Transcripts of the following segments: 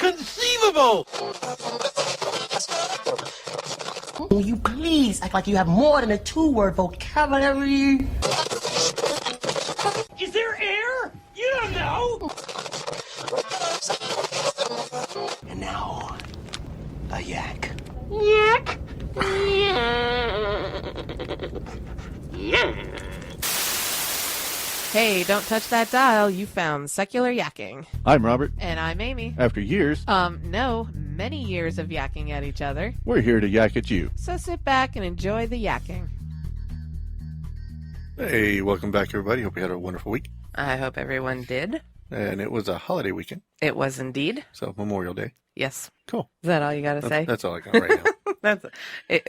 Inconceivable! Will you please act like you have more than a two-word vocabulary? Is there air? You don't know! And now, a yak. Yak! Hey, don't touch that dial. You found Secular Yakking. I'm Robert. And I'm Amy. After years, No, many years of yakking at each other. we're here to yak at you. So sit back and enjoy the yakking. Hey, welcome back, everybody. Hope you had a wonderful week. I hope everyone did. And it was a holiday weekend, It was indeed. so Memorial Day. Yes. Cool. Is that all you got to say? That's all I got right now.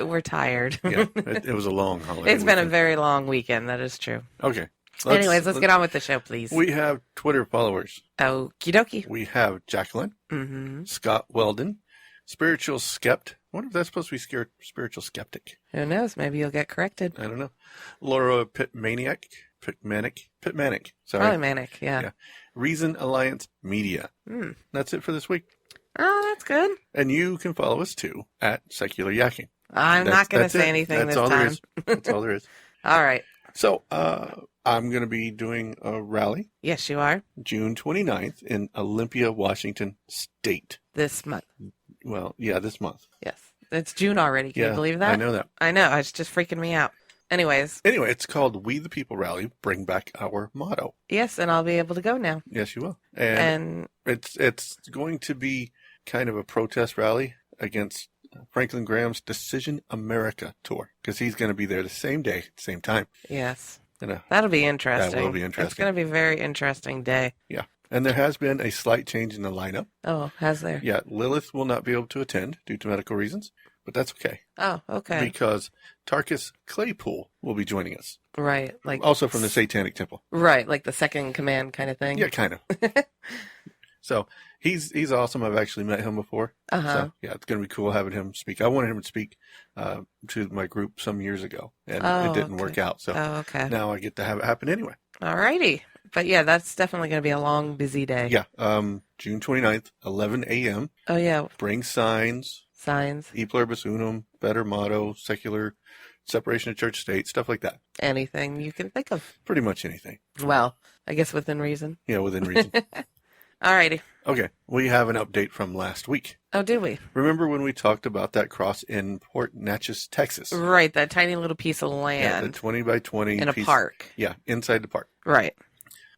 We're tired. Yeah, it was a long holiday It's been a weekend. very long weekend. That is true. Okay. Anyways, let's get on with the show, please. We have Twitter followers. Okie dokie. We have Jacqueline, Mm-hmm. Scott Weldon, Spiritual Skept. I wonder if that's supposed to be Spiritual Skeptic. Who knows? Maybe you'll get corrected. I don't know. Laura Pitmanic. Sorry. Probably manic, yeah. Yeah. Reason Alliance Media. Mm. That's it for this week. Oh, that's good. And you can follow us too at Secular Yakking. I'm not going to That's say it. anything That's this all there time. is. That's all there is. All right. So, I'm going to be doing a rally Yes, you are. June 29th in Olympia, Washington State. This month. Well, yeah, this month. Yes. It's June already. Can you believe that? I know that. I know. It's just freaking me out. Anyways. Anyway, it's called We the People Rally, Bring Back Our Motto. Yes, and I'll be able to go now. Yes, you will. And it's going to be kind of a protest rally against Franklin Graham's Decision America tour, because he's going to be there the same day, same time. yes. You know, That'll be interesting. That will be interesting. It's going to be a very interesting day. yeah. And there has been a slight change in the lineup. Oh, has there? Yeah, Lilith will not be able to attend due to medical reasons, but that's okay. Oh, okay. Because Tarkus Claypool will be joining us. Right. Also from the Satanic Temple. Right, like the second in command kind of thing. Yeah, kind of. So he's awesome. I've actually met him before. Uh-huh. So yeah, it's going to be cool having him speak. I wanted him to speak to my group some years ago, and it didn't work out. So okay. now I get to have it happen anyway. All righty. But yeah, that's definitely going to be a long, busy day. Yeah, June 29th, 11 a.m. Oh, yeah. Bring signs, Signs, E Pluribus Unum, Better Motto, Secular, Separation of Church-State, stuff like that. anything you can think of. Pretty much anything. Well, I guess within reason. Yeah, within reason. All righty. Okay, we have an update from last week. Oh, did we? Remember when we talked about that cross in Port Neches, Texas? Right, that tiny little piece of Yeah, the land 20 by 20 in a piece. park. Yeah, inside the park. Right.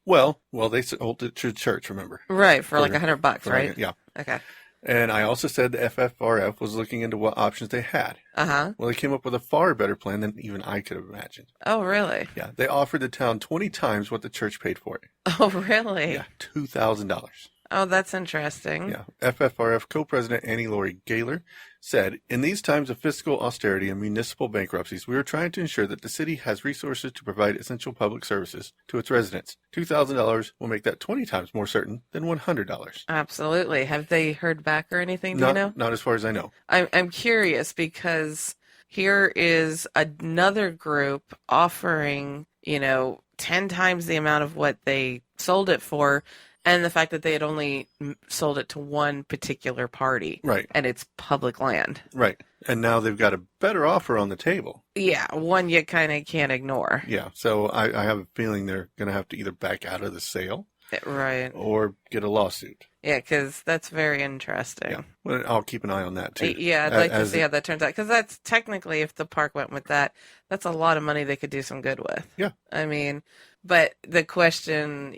Well, they sold it to the church, remember? Right, for like $100, right? Yeah. Okay. And I also said the FFRF was looking into what options they had. Uh-huh. Well, they came up with a far better plan than even I could have imagined. Oh, really? Yeah, they offered the town 20 times what the church paid for it. Oh, really? Yeah, $2,000. Oh, that's interesting. Yeah. FFRF co-president Annie Laurie Gaylor said, in these times of fiscal austerity and municipal bankruptcies, we are trying to ensure that the city has resources to provide essential public services to its residents. $2,000 will make that 20 times more certain than $100. Absolutely. Have they heard back or anything? Do you know? Not as far as I know. I'm curious because here is another group offering, 10 times the amount of what they sold it for, and the fact that they had only sold it to one particular party. Right. And it's public land. Right. And now they've got a better offer on the table. Yeah, one you kind of can't ignore. Yeah. So I have a feeling they're going to have to either back out of the sale Right. or get a lawsuit. Yeah, because that's very interesting. Yeah. Well, I'll keep an eye on that too. Yeah, I'd like to see how that turns out. Because that's technically, if the park went with that, that's a lot of money they could do some good with. Yeah. I mean, but the question,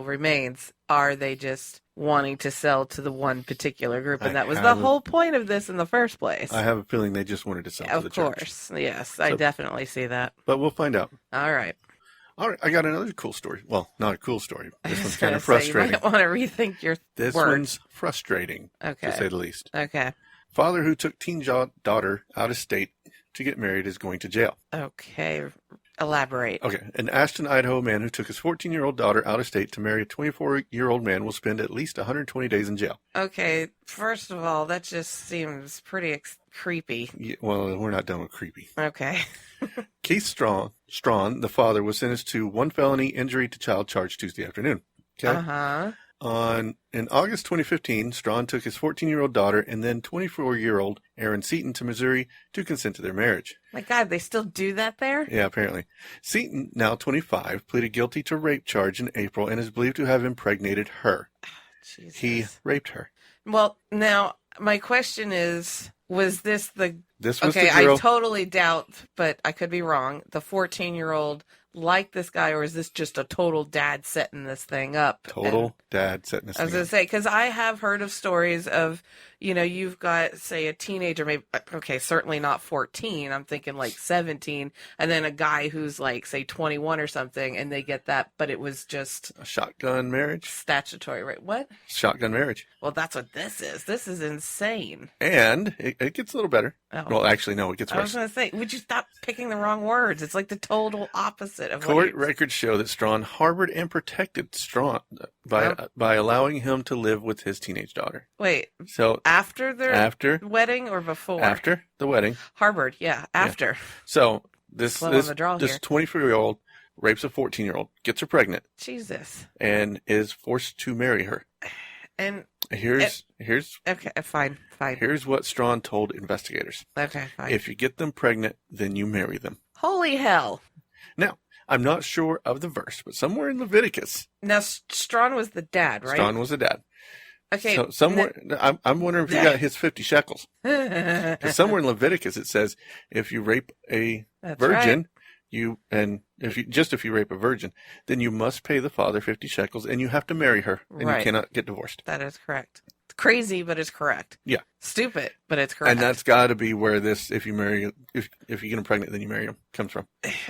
remains, are they just wanting to sell to the one particular group? And that was the whole point of this in the first place. I have a feeling they just wanted to sell to the church. Of course. Yes, I definitely see that. But we'll find out. All right. All right, I got another cool story. Well, not a cool story. This one's kind of You frustrating. might want to rethink your This words. one's frustrating, Okay. to say the least. Okay. Father who took teen daughter out of state to get married is going to jail. Okay. Elaborate. Okay, an Ashton, Idaho man who took his 14-year-old daughter out of state to marry a 24-year-old man will spend at least 120 days in jail. Okay, first of all, that just seems pretty creepy. Yeah, well, we're not done with creepy. Okay. Keith Strawn, the father, was sentenced to one felony injury to child charge Tuesday afternoon. Okay. Uh-huh. In August 2015, Strawn took his 14-year-old daughter and then 24-year-old Aaron Seaton to Missouri to consent to their marriage. My God, they still do that there? Yeah, apparently. Seaton, now 25, pleaded guilty to rape charge in April and is believed to have impregnated her. Jesus. He raped her. Well, now, my question is, was this the... This was okay, the girl... I totally doubt, but I could be wrong, the 14-year-old like this guy, or is this just a total dad setting this thing up? Total dad setting this thing up. I was going to say, because I have heard of stories of, you've got, say, a teenager, maybe, okay, certainly not 14, I'm thinking like 17, and then a guy who's like, say, 21 or something, and they get that, but it was just... A shotgun marriage? Statutory, right? What? Shotgun marriage. Well, that's what this is. This is insane. And it gets a little better. Oh. Well, actually, no, it gets worse. I was going to say, would you stop picking the wrong words? It's like the total opposite of Court records show that Strawn harbored and protected Strawn by allowing him to live with his teenage daughter. Wait, so after their wedding or before? After the wedding. Harbored, yeah, after. Yeah. So this 24-year-old rapes a 14-year-old, gets her pregnant. Jesus. And is forced to marry her. And here's okay, fine. Here's what Strawn told investigators. Okay, fine. If you get them pregnant, then you marry them. Holy hell. Now, I'm not sure of the verse, but somewhere in Leviticus. Now, Strawn was the dad, right? Strawn was the dad. Okay. So somewhere, I'm wondering if he got his 50 shekels. Because somewhere in Leviticus it says, if you rape a virgin, if you rape a virgin, then you must pay the father 50 shekels, and you have to marry her, and you cannot get divorced. That is correct. It's crazy, but it's correct. Yeah. Stupid, but it's correct. And that's got to be where this, if you get them pregnant, then you marry them, comes from.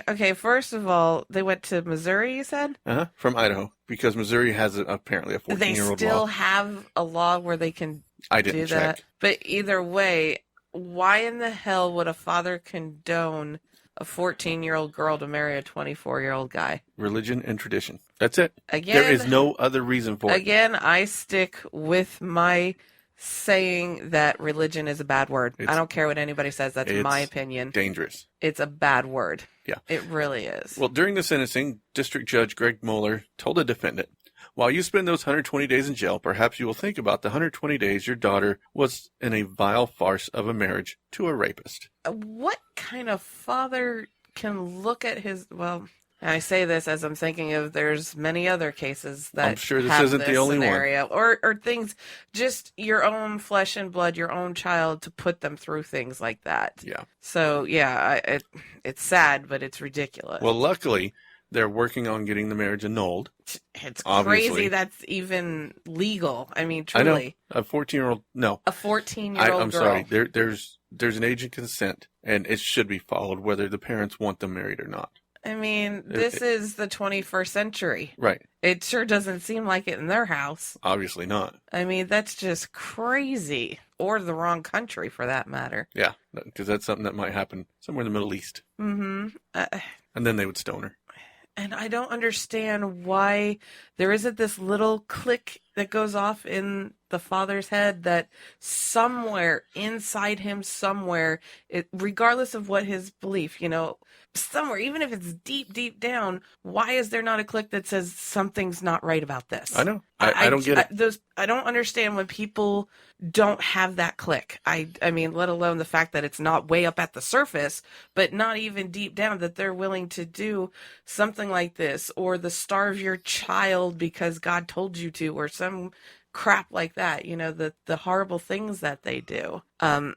Okay, first of all, they went to Missouri, you said? From Idaho, because Missouri has apparently a 14-year-old law. They still have a law where they can I didn't do check. that. But either way, why in the hell would a father condone a 14-year-old girl to marry a 24-year-old guy? Religion and tradition. That's it. Again, there is no other reason for it. Again, I stick with my saying that religion is a bad word. I don't care what anybody says. That's my opinion. Dangerous. It's a bad word. Yeah. It really is. Well, during the sentencing, District Judge Greg Mueller told the defendant, while you spend those 120 days in jail, perhaps you will think about the 120 days your daughter was in a vile farce of a marriage to a rapist. What kind of father can look at his... Well, I say this as I'm thinking of there's many other cases that I'm sure this have isn't the only scenario, one. Or things, just your own flesh and blood, your own child, to put them through things like that. Yeah. So, yeah, it's sad, but it's ridiculous. Well, luckily, they're working on getting the marriage annulled. It's Obviously. crazy that's even legal. I mean, truly. I know. A 14-year-old, no. A 14-year-old I'm girl. sorry. There's an age of consent, and it should be followed whether the parents want them married or not. I mean, this is the 21st century. Right. It sure doesn't seem like it in their house. Obviously not. I mean, that's just crazy. Or the wrong country, for that matter. Yeah, because that's something that might happen somewhere in the Middle East. Mm-hmm. And then they would stone her. And I don't understand why there isn't this little click that goes off in the father's head that somewhere inside him, regardless of what his belief, somewhere, even if it's deep, deep down, why is there not a click that says something's not right about this? I know. I don't get it. I don't understand when people don't have that click. I mean, let alone the fact that it's not way up at the surface, but not even deep down, that they're willing to do something like this, or starve your child because God told you to, or some crap like that. The horrible things that they do. I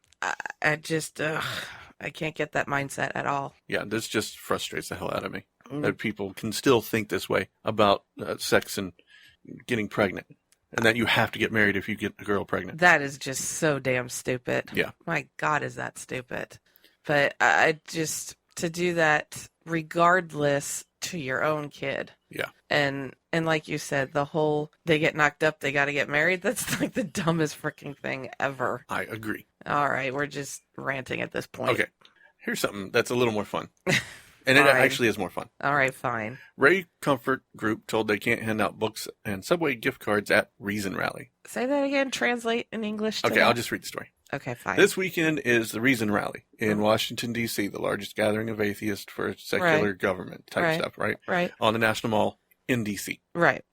can't get that mindset at all. Yeah, this just frustrates the hell out of me. That people can still think this way about sex and getting pregnant. And that you have to get married if you get a girl pregnant. That is just so damn stupid. Yeah. My God, is that stupid. But to do that regardless to your own kid. Yeah. And like you said, the whole, they get knocked up, they got to get married. That's like the dumbest freaking thing ever. I agree. All right. We're just ranting at this point. Okay. Here's something that's a little more fun. And it actually is more fun. All right, fine. Ray Comfort Group told they can't hand out books and Subway gift cards at Reason Rally. Say that again. Translate in English. Okay, I'll just read the story. Okay, fine. This weekend is the Reason Rally in Washington, D.C., the largest gathering of atheists for secular government type stuff, right? Right. On the National Mall in D.C. Right.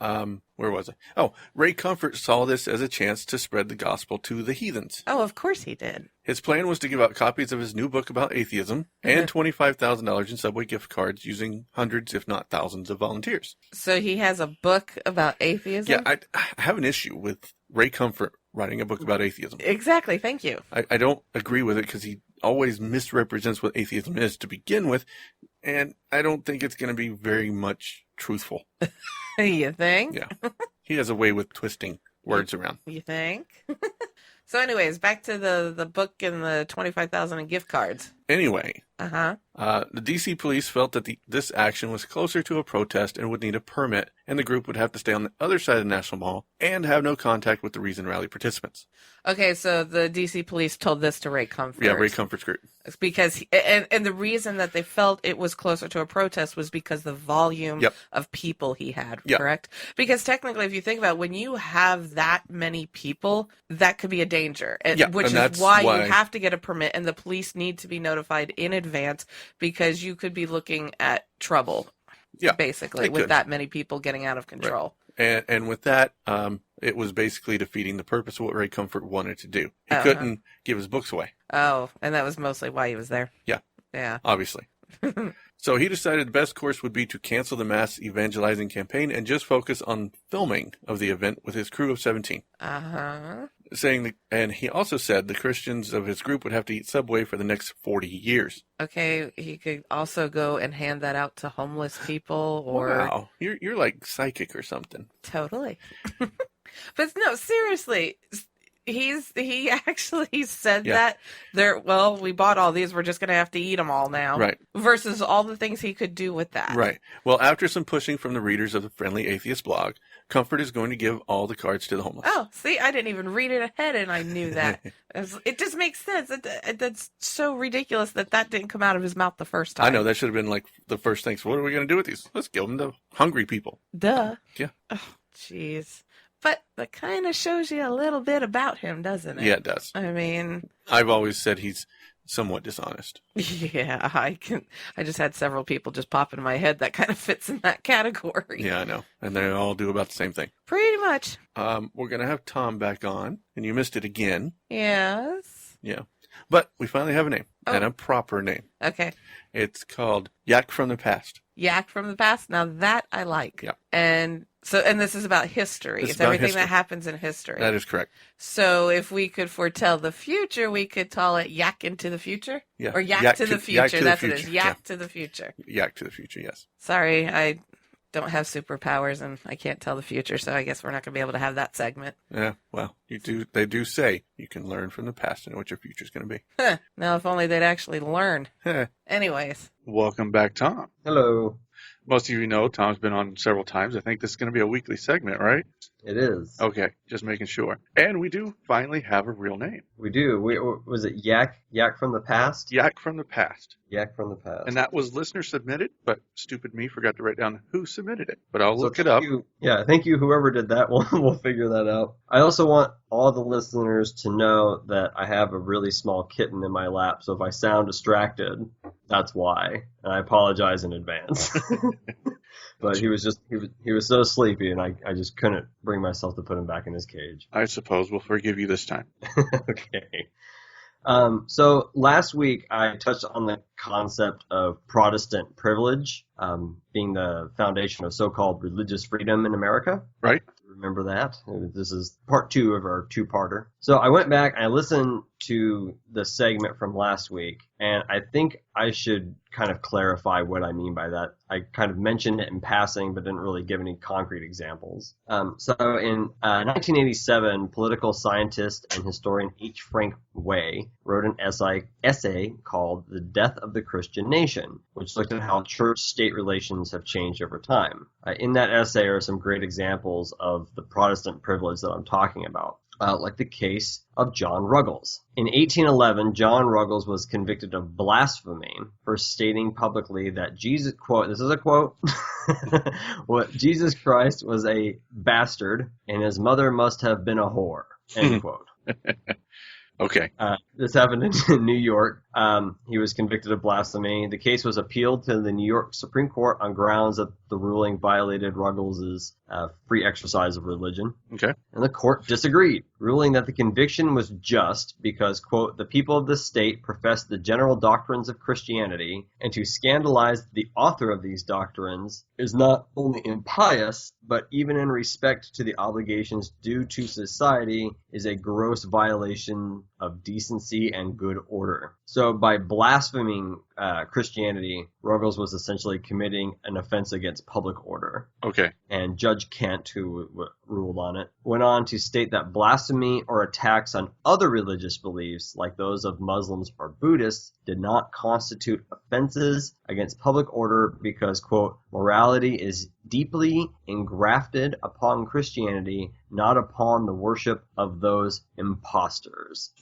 Where was I? Oh, Ray Comfort saw this as a chance to spread the gospel to the heathens. Oh, of course he did. His plan was to give out copies of his new book about atheism and $25,000 in Subway gift cards using hundreds, if not thousands, of volunteers. So he has a book about atheism? Yeah, I have an issue with Ray Comfort writing a book about atheism. Exactly, thank you. I don't agree with it because he always misrepresents what atheism is to begin with, and I don't think it's going to be very much truthful. You think? Yeah. He has a way with twisting words around. You think? So anyways, back to the book and the $25,000 in gift cards. Anyway, Uh-huh. the D.C. police felt that this action was closer to a protest and would need a permit, and the group would have to stay on the other side of the National Mall and have no contact with the Reason Rally participants. Okay, so the D.C. police told this to Ray Comfort. Yeah, Ray Comfort's group. It's because, and the reason that they felt it was closer to a protest was because the volume of people he had, correct? Because technically, if you think about it, when you have that many people, that could be a danger, which is why you have to get a permit, and the police need to be notified in advance because you could be looking at trouble, basically, with that many people getting out of control. Right. And with that, it was basically defeating the purpose of what Ray Comfort wanted to do. He couldn't give his books away. Oh, and that was mostly why he was there. Yeah. Yeah. Obviously. So he decided the best course would be to cancel the mass evangelizing campaign and just focus on filming of the event with his crew of 17. Uh-huh. And he also said the Christians of his group would have to eat Subway for the next 40 years. Okay, he could also go and hand that out to homeless people or... Wow, you're like psychic or something. Totally. But no, seriously, he actually said that we bought all these, we're just going to have to eat them all now. Right. Versus all the things he could do with that. Right. Well, after some pushing from the readers of the Friendly Atheist blog, Comfort is going to give all the cards to the homeless. Oh, see, I didn't even read it ahead and I knew that. It just makes sense. That's so ridiculous that didn't come out of his mouth the first time. I know, that should have been like the first thing. So what are we going to do with these? Let's give them to hungry people. Duh. Yeah. Oh, jeez. But that kind of shows you a little bit about him, doesn't it? Yeah, it does. I mean... I've always said he's somewhat dishonest. Yeah, I just had several people just pop into my head that kind of fits in that category. Yeah, I know. And they all do about the same thing. Pretty much. We're going to have Tom back on, and you missed it again. Yes. Yeah. But we finally have a name, and a proper name. Okay. It's called Yak From the Past. Yak From the Past? Now that I like. Yeah. And this is about history. It's everything that happens in history. That is correct. So if we could foretell the future, we could call it Yak Into the Future? Yeah. Or Yak to the Future. Yak to That's the what it is. future. Yak to the Future. Yak to the Future, yes. Sorry, I don't have superpowers and I can't tell the future, so I guess we're not going to be able to have that segment. Yeah, well, they do say you can learn from the past and know what your future's going to be. Huh. Now, if only they'd actually learn. Anyways. Welcome back, Tom. Hello. Most of you know Tom's been on several times. I think this is going to be a weekly segment, right? It is. Okay, just making sure. And we do finally have a real name. We do. Was it Yak from the Past? Yak From the Past. Yak from the Past. And that was listener submitted, but stupid me forgot to write down who submitted it. But I'll look it up. Thank you, whoever did that. We'll figure that out. I also want all the listeners to know that I have a really small kitten in my lap, so if I sound distracted, that's why. And I apologize in advance. But he was so sleepy, and I just couldn't bring myself to put him back in his cage. I suppose we'll forgive you this time. Okay. So last week I touched on the concept of Protestant privilege being the foundation of so-called religious freedom in America. Right. Remember that? This is part 2 of our 2-parter. So I went back and I listened to the segment from last week, and I think I should kind of clarify what I mean by that. I kind of mentioned it in passing, but didn't really give any concrete examples. So in 1987, political scientist and historian H. Frank Way wrote an essay called The Death of the Christian Nation, which looked at how church-state relations have changed over time. In that essay are some great examples of the Protestant privilege that I'm talking about. Like the case of John Ruggles. In 1811, John Ruggles was convicted of blasphemy for stating publicly that Jesus, quote, this is a quote, what Jesus Christ was a bastard and his mother must have been a whore, end quote. Okay. This happened in New York. He was convicted of blasphemy. The case was appealed to the New York Supreme Court on grounds that the ruling violated Ruggles' free exercise of religion. Okay. And the court disagreed, ruling that the conviction was just because, quote, the people of the state profess the general doctrines of Christianity, and to scandalize the author of these doctrines is not only impious, but even in respect to the obligations due to society is a gross violation of decency and good order. So by blaspheming Christianity, Ruggles was essentially committing an offense against public order. Okay. And Judge Kent, who ruled on it, went on to state that blasphemy or attacks on other religious beliefs, like those of Muslims or Buddhists, did not constitute offenses against public order because, quote, morality is deeply engrafted upon Christianity, not upon the worship of those impostors.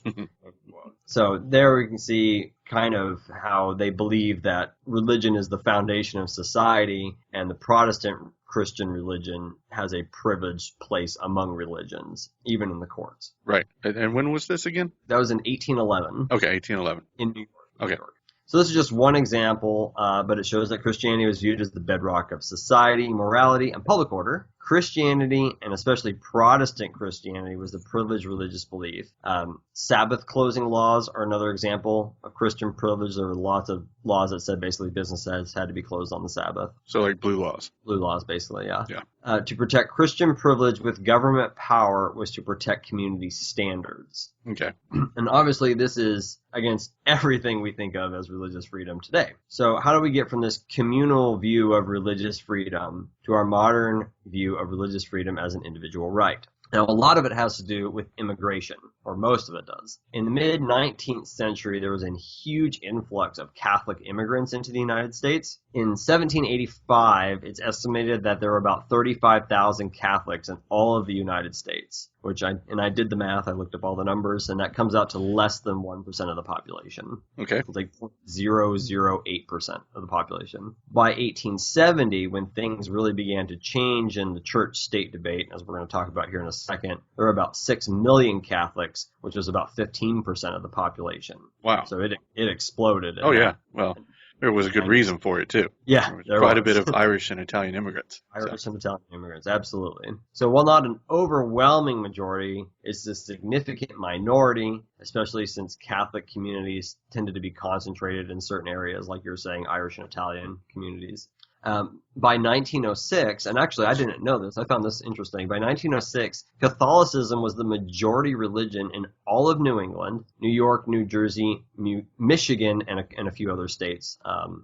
So there we can see kind of how they believe that religion is the foundation of society, and the Protestant Christian religion has a privileged place among religions, even in the courts. Right. And when was this again? That was in 1811. Okay, 1811. In New York. Okay. New York. So this is just one example, but it shows that Christianity was viewed as the bedrock of society, morality, and public order. Christianity, and especially Protestant Christianity, was the privileged religious belief. Sabbath closing laws are another example of Christian privilege. There were lots of laws that said basically businesses had to be closed on the Sabbath. So like blue laws. Blue laws, basically, yeah. Yeah. To protect Christian privilege with government power was to protect community standards. Okay. And obviously this is against everything we think of as religious freedom today. So how do we get from this communal view of religious freedom to our modern view of religious freedom as an individual right? Now, a lot of it has to do with immigration, or most of it does. In the mid-19th century, there was a huge influx of Catholic immigrants into the United States. In 1785, it's estimated that there were about 35,000 Catholics in all of the United States, which I did the math, I looked up all the numbers, and that comes out to less than 1% of the population. Okay. It's like 0.008% of the population. By 1870, when things really began to change in the church-state debate, as we're going to talk about here in a second, there were about 6 million Catholics, which was about 15% of the population. Wow. So it exploded. Oh, yeah. Well, there was a good reason for it, too. Yeah, There was quite a bit of Irish and Italian immigrants. Irish and Italian immigrants, absolutely. So while not an overwhelming majority, it's a significant minority, especially since Catholic communities tended to be concentrated in certain areas, like you're saying, Irish and Italian communities. By 1906, and actually I didn't know this, I found this interesting. By 1906, Catholicism was the majority religion in all of New England, New York, New Jersey, Michigan, and a few other states.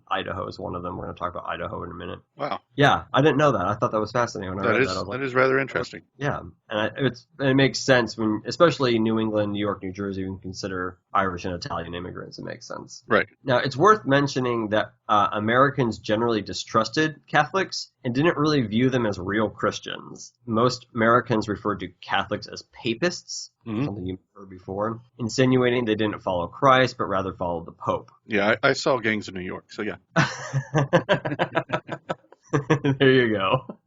Idaho is one of them. We're going to talk about Idaho in a minute. Wow. Yeah, I didn't know that. I thought that was fascinating when I read that. I was like, that is rather interesting. yeah, and it makes sense when, especially New England, New York, New Jersey, when you consider Irish and Italian immigrants. It makes sense. Right. Now, it's worth mentioning that Americans generally distrusted Catholics and didn't really view them as real Christians. Most Americans referred to Catholics as papists, something you've heard before, insinuating they didn't follow Christ, but rather followed the Pope. Yeah, I saw Gangs of New York, so yeah. There you go.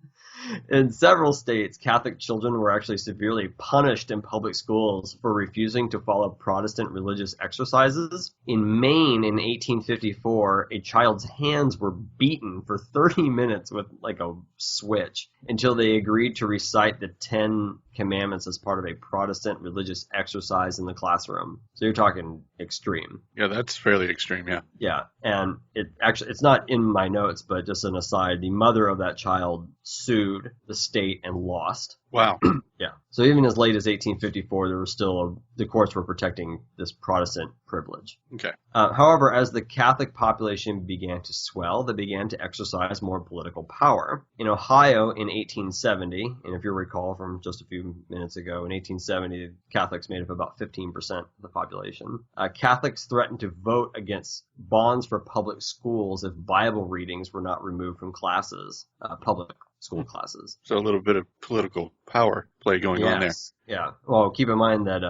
In several states, Catholic children were actually severely punished in public schools for refusing to follow Protestant religious exercises. In Maine in 1854, a child's hands were beaten for 30 minutes with like a switch until they agreed to recite the 10 Commandments as part of a Protestant religious exercise in the classroom. So you're talking extreme. Yeah, that's fairly extreme, yeah. Yeah, and it's not in my notes, but just an aside, the mother of that child sued the state and lost. Wow. Yeah. So even as late as 1854, there was still the courts were protecting this Protestant privilege. Okay. However, as the Catholic population began to swell, they began to exercise more political power. In Ohio in 1870, and if you recall from just a few minutes ago, in 1870, Catholics made up about 15% of the population. Catholics threatened to vote against bonds for public schools if Bible readings were not removed from classes, public school classes. So a little bit of political power play going on there. Yeah. Well, keep in mind that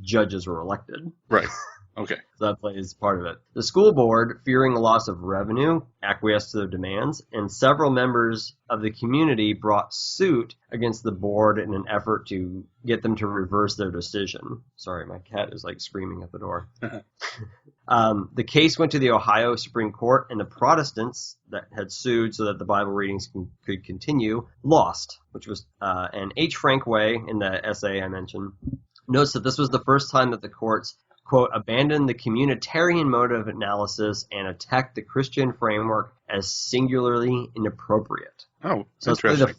judges were elected. Right. Okay. So that plays part of it. The school board, fearing the loss of revenue, acquiesced to their demands, and several members of the community brought suit against the board in an effort to get them to reverse their decision. Sorry, my cat is like screaming at the door. The case went to the Ohio Supreme Court, and the Protestants that had sued so that the Bible readings could continue lost, which was and H. Frank Way, in the essay I mentioned, notes that this was the first time that the courts, quote, abandoned the communitarian mode of analysis and attacked the Christian framework as singularly inappropriate. Oh, So it's interesting.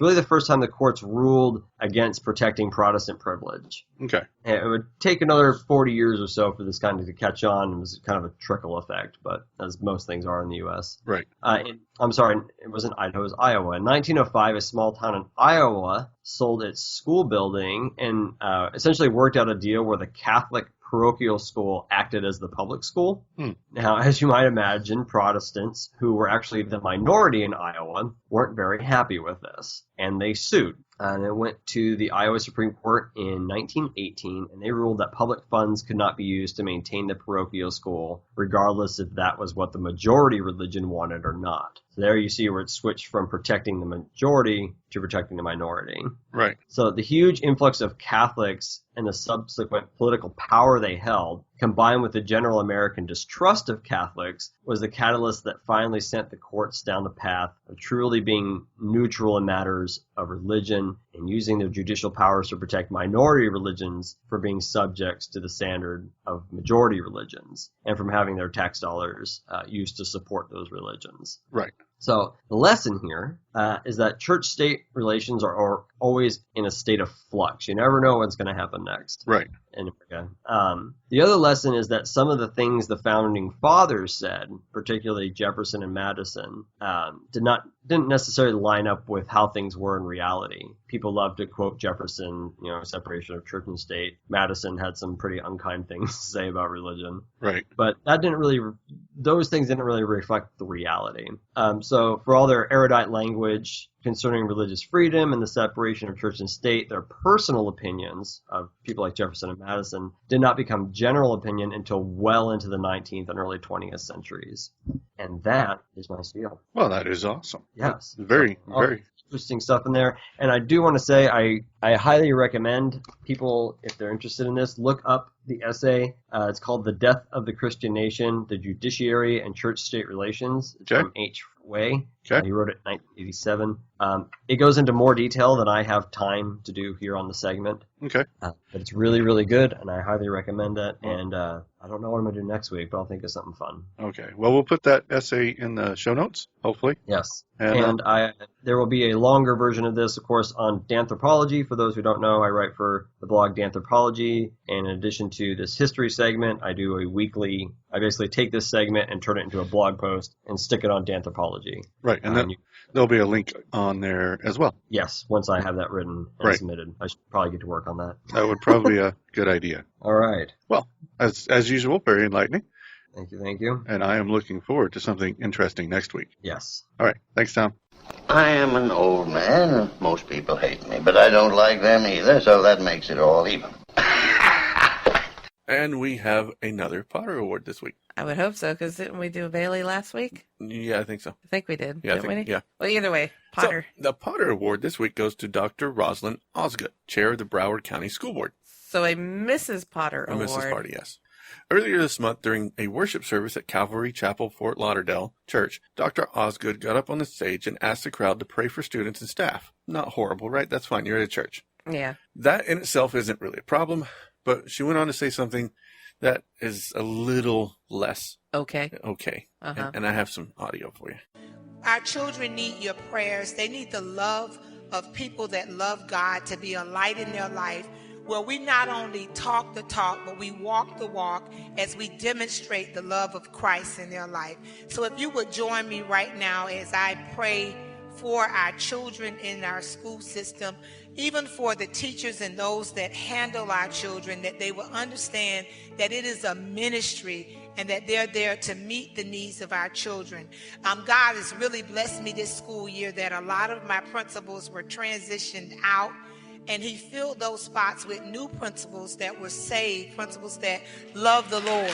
really the first time the courts ruled against protecting Protestant privilege. Okay. And it would take another 40 years or so for this kind of to catch on. It was kind of a trickle effect, but as most things are in the U.S. Right. I'm sorry, it wasn't Idaho, it was Iowa. In 1905, a small town in Iowa sold its school building and essentially worked out a deal where the Catholic parochial school acted as the public school. Now, as you might imagine, Protestants, who were actually the minority in Iowa, weren't very happy with this, and they sued. And it went to the Iowa Supreme Court in 1918, and they ruled that public funds could not be used to maintain the parochial school, regardless if that was what the majority religion wanted or not. So there you see where it switched from protecting the majority to protecting the minority. Right. So the huge influx of Catholics and the subsequent political power they held, combined with the general American distrust of Catholics, was the catalyst that finally sent the courts down the path of truly being neutral in matters of religion and using their judicial powers to protect minority religions from being subjects to the standard of majority religions and from having their tax dollars used to support those religions. Right. So the lesson here is that church-state relations are always in a state of flux. You never know what's going to happen next. Right. In America. The other lesson is that some of the things the founding fathers said, particularly Jefferson and Madison, didn't necessarily line up with how things were in reality. People love to quote Jefferson, separation of church and state. Madison had some pretty unkind things to say about religion. Right. But those things didn't really reflect the reality. So for all their erudite language concerning religious freedom and the separation of church and state, their personal opinions of people like Jefferson and Madison did not become general opinion until well into the 19th and early 20th centuries. And that is my spiel. Well, that is awesome. Yes. Very Interesting stuff in there. And I do want to say I highly recommend people, if they're interested in this, look up the essay. It's called The Death of the Christian Nation, the Judiciary and Church-State Relations. It's from H. Way. Okay. He wrote it in 1987. It goes into more detail than I have time to do here on the segment. Okay. But it's really, really good, and I highly recommend it. And I don't know what I'm going to do next week, but I'll think of something fun. Okay. Well, we'll put that essay in the show notes, hopefully. Yes. And there will be a longer version of this, of course, on Danthropology. For those who don't know, I write for the blog Danthropology. And in addition to this history segment, I basically take this segment and turn it into a blog post and stick it on Danthropology. Right. And then there'll be a link on there as well. Yes, once I have that written and submitted. I should probably get to work on that. That would probably be a good idea. All right. Well, as usual, very enlightening. Thank you. And I am looking forward to something interesting next week. Yes. All right. Thanks, Tom. I am an old man, and most people hate me, but I don't like them either, so that makes it all even. And we have another Potter Award this week. I would hope so, because didn't we do a Bailey last week? Yeah, I think so. I think we did. Yeah, didn't we? yeah. Well, either way, Potter. So, the Potter Award this week goes to Dr. Rosalind Osgood, Chair of the Broward County School Board. So a Mrs. Potter Award. Mrs. Potter, yes. Earlier this month, during a worship service at Calvary Chapel, Fort Lauderdale Church, Dr. Osgood got up on the stage and asked the crowd to pray for students and staff. Not horrible, right? That's fine. You're at a church. Yeah. That in itself isn't really a problem, but she went on to say something that is a little less okay. Uh-huh. And I have some audio for you. Our children need your prayers. They need the love of people that love God to be a light in their life, where we not only talk the talk, but we walk the walk as we demonstrate the love of Christ in their life. So if you would join me right now as I pray for our children in our school system, even for the teachers and those that handle our children, that they will understand that it is a ministry and that they're there to meet the needs of our children. God has really blessed me this school year that a lot of my principals were transitioned out, and he filled those spots with new principals that were saved, principals that love the Lord.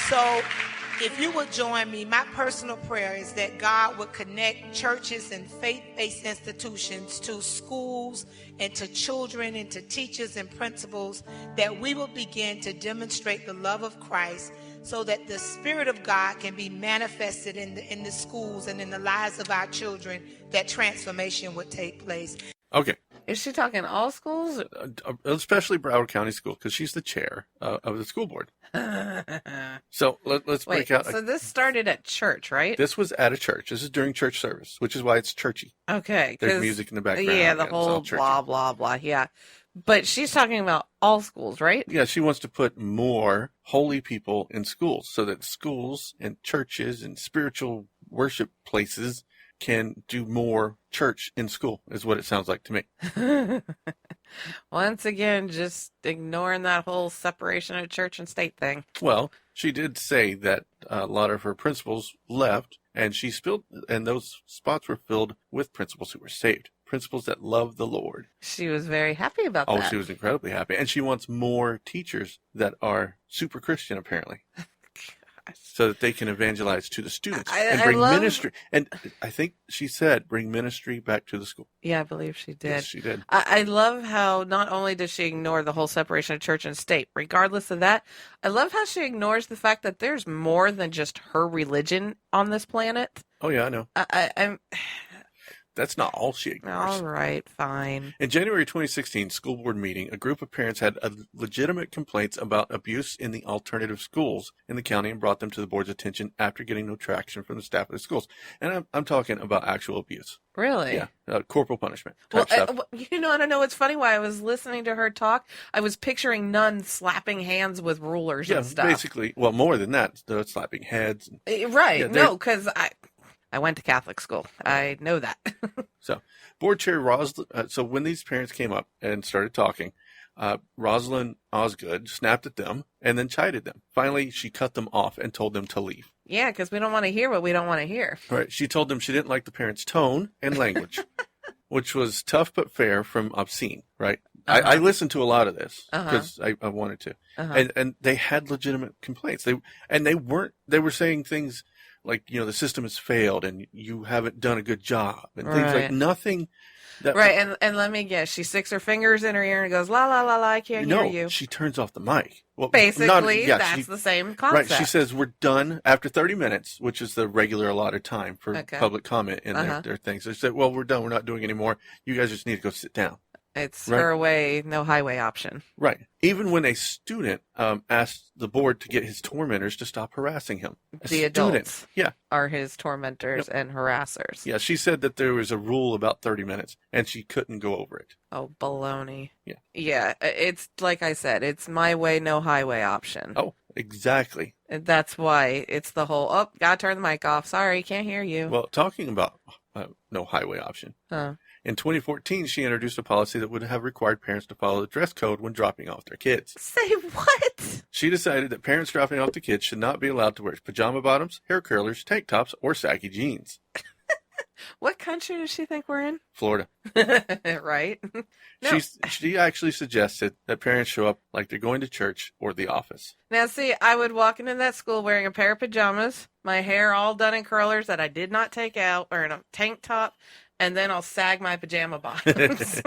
So If you would join me, my personal prayer is that God would connect churches and faith-based institutions to schools and to children and to teachers and principals, that we will begin to demonstrate the love of Christ so that the Spirit of God can be manifested in the schools and in the lives of our children, that transformation would take place. Okay. Is she talking all schools? Especially Broward County School, because she's the chair of the school board. So let's break out. So this started at church, right? This was at a church. This is during church service, which is why it's churchy. Okay. There's music in the background. Yeah, the and it's all whole churchy. blah, blah, blah. Yeah. But she's talking about all schools, right? Yeah, she wants to put more holy people in schools so that schools and churches and spiritual worship places can do more church in school, is what it sounds like to me. Once again, just ignoring that whole separation of church and state thing. Well, she did say that a lot of her principals left, and and those spots were filled with principals who were saved. Principals that love the Lord. She was very happy about that. Oh, she was incredibly happy. And she wants more teachers that are super Christian, apparently. So that they can evangelize to the students and bring ministry. And I think she said, bring ministry back to the school. Yeah, I believe she did. Yes, she did. I love how not only does she ignore the whole separation of church and state, regardless of that, I love how she ignores the fact that there's more than just her religion on this planet. Oh, yeah, I know. I'm... That's not all she ignores. All right, fine. In January 2016 school board meeting, a group of parents had legitimate complaints about abuse in the alternative schools in the county and brought them to the board's attention after getting no traction from the staff of the schools. And I'm talking about actual abuse. Really? Yeah, corporal punishment Well, type stuff. I don't know. It's funny. While I was listening to her talk, I was picturing nuns slapping hands with rulers and stuff. Basically. Well, more than that, they're slapping heads. Right. Yeah, no, because I went to Catholic school. I know that. So, board chair Rosalind. So when these parents came up and started talking, Rosalind Osgood snapped at them and then chided them. Finally, she cut them off and told them to leave. Yeah, because we don't want to hear what we don't want to hear. Right. She told them she didn't like the parents' tone and language, which was tough but fair from obscene. Right. I listened to a lot of this because I wanted to, and they had legitimate complaints. They were saying things like, the system has failed and you haven't done a good job and things like nothing. Right, and let me guess, she sticks her fingers in her ear and goes, la, la, la, la, I can't hear you. No, she turns off the mic. Well, basically, that's the same concept. Right, she says, we're done after 30 minutes, which is the regular allotted time for public comment in their things. They said, well, we're done, we're not doing any more. You guys just need to go sit down. It's her way, no highway option. Right. Even when a student asked the board to get his tormentors to stop harassing him. The adults are his tormentors and harassers. Yeah, she said that there was a rule about 30 minutes, and she couldn't go over it. Oh, baloney. Yeah. Yeah, it's like I said, it's my way, no highway option. Oh, exactly. And that's why it's the whole, gotta turn the mic off. Sorry, can't hear you. Well, talking about no highway option. In 2014, she introduced a policy that would have required parents to follow the dress code when dropping off their kids. Say what? She decided that parents dropping off the kids should not be allowed to wear pajama bottoms, hair curlers, tank tops, or saggy jeans. What country does she think we're in? Florida. Right? No. She actually suggested that parents show up like they're going to church or the office. Now, see, I would walk into that school wearing a pair of pajamas, my hair all done in curlers that I did not take out, wearing a tank top, and then I'll sag my pajama bottoms.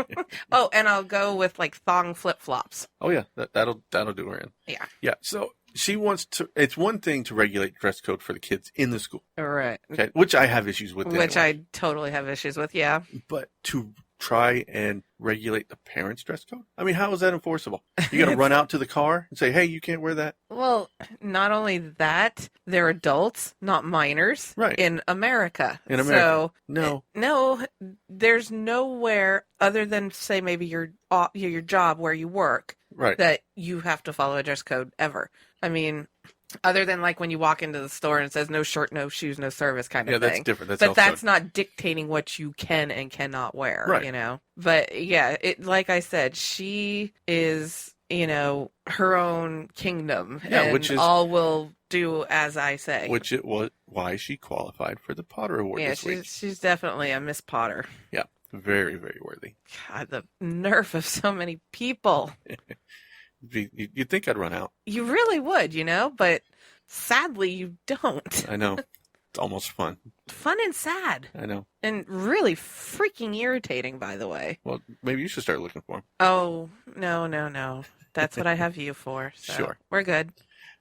Oh, and I'll go with like thong flip-flops. Oh, yeah. That'll do her in. Yeah. Yeah. So she wants to, it's one thing to regulate dress code for the kids in the school. Right. Okay. Which I have issues with. Which anyway. I totally have issues with, yeah. But to try and regulate the parents' dress code? I mean, how is that enforceable? You got to run out to the car and say, hey, you can't wear that? Well, not only that, they're adults, not minors. Right. In America. So, no, there's nowhere other than, say, maybe your job where you work that you have to follow a dress code ever. I mean, other than like when you walk into the store and it says no shirt, no shoes, no service kind of thing. Yeah, that's different. That's not dictating what you can and cannot wear, But yeah, like I said, she is, her own kingdom. Yeah, and which is all will do as I say. Which it was why she qualified for the Potter Award this week. She's definitely a Miss Potter. Yeah, very, very worthy. God, the nerve of so many people. You'd think I'd run out. You really would, but Sadly, you don't. I know. It's almost fun. Fun and sad. I know. And really freaking irritating, by the way. Well, maybe you should start looking for them. Oh, no. That's what I have you for. So Sure. We're good.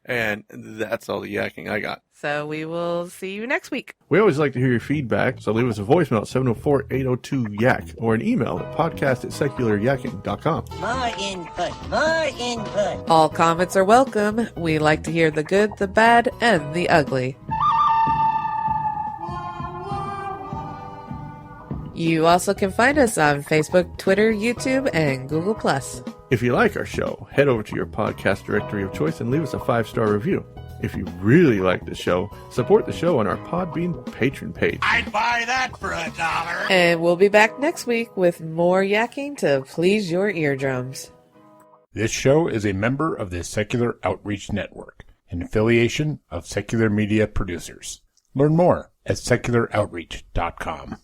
And that's all the yakking I got. So we will see you next week. We always like to hear your feedback, so leave us a voicemail at 704-802-YAK or an email at podcast@secularyakking.com. More input. All comments are welcome. We like to hear the good, the bad, and the ugly. You also can find us on Facebook, Twitter, YouTube, and Google+. If you like our show, head over to your podcast directory of choice and leave us a 5-star review. If you really like the show, support the show on our Podbean patron page. I'd buy that for $1. And we'll be back next week with more yakking to please your eardrums. This show is a member of the Secular Outreach Network, an affiliation of Secular Media Producers. Learn more at secularoutreach.com.